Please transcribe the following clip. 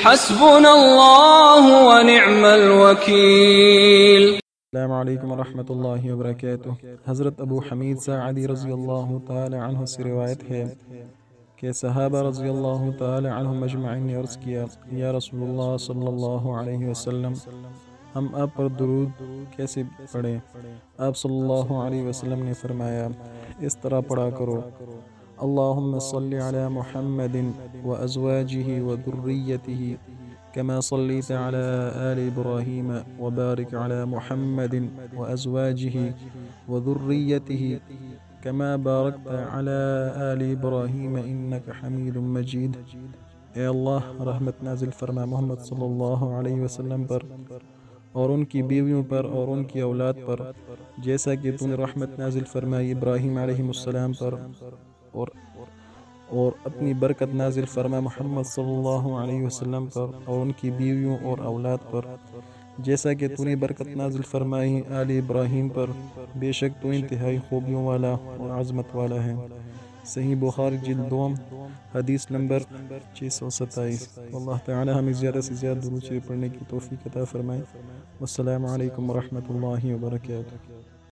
حسبنا الله ونعم الوكيل. السلام علیکم ورحمۃ اللہ وبرکاتہ۔ حضرت ابو حمید ساعدی رضی اللہ تعالی عنہ سے روایت ہے کہ صحابہ رضی اللہ تعالی عنہم اجمعین نے عرض کیا، یا رسول اللہ صلی اللہ علیہ وسلم، ہم آپ پر درود کیسے پڑھیں؟ آپ صلی اللہ علیہ وسلم نے فرمایا، اس طرح پڑھا کرو، اللہم صلی علی محمد وازواجہ وذریتہ كما صليت على آل إبراهيم وبارك على محمد وأزواجه وذريته كما باركت على آل إبراهيم إنك حميد مجيد۔ اے اللہ رحمت نازل فرما محمد صلی اللہ علیہ وسلم پر اور ان کی بیویوں پر اور ان کی اولاد پر، جیسا کہ تو نے رحمت نازل فرمائی ابراہیم علیہ السلام پر، اور اپنی برکت نازل فرما محمد صلی اللہ علیہ وسلم پر اور ان کی بیویوں اور اولاد پر، جیسا کہ تو نے برکت نازل فرمائی آل ابراہیم پر، بے شک تو انتہائی خوبیوں والا اور عظمت والا ہے۔ صحیح بخاری جلد 2 حدیث نمبر 627۔ اللہ تعالی ہمیں زیادہ سے زیادہ درود شریف پڑھنے کی توفیق عطا فرمائے۔ والسلام علیکم ورحمۃ اللہ وبرکاتہ۔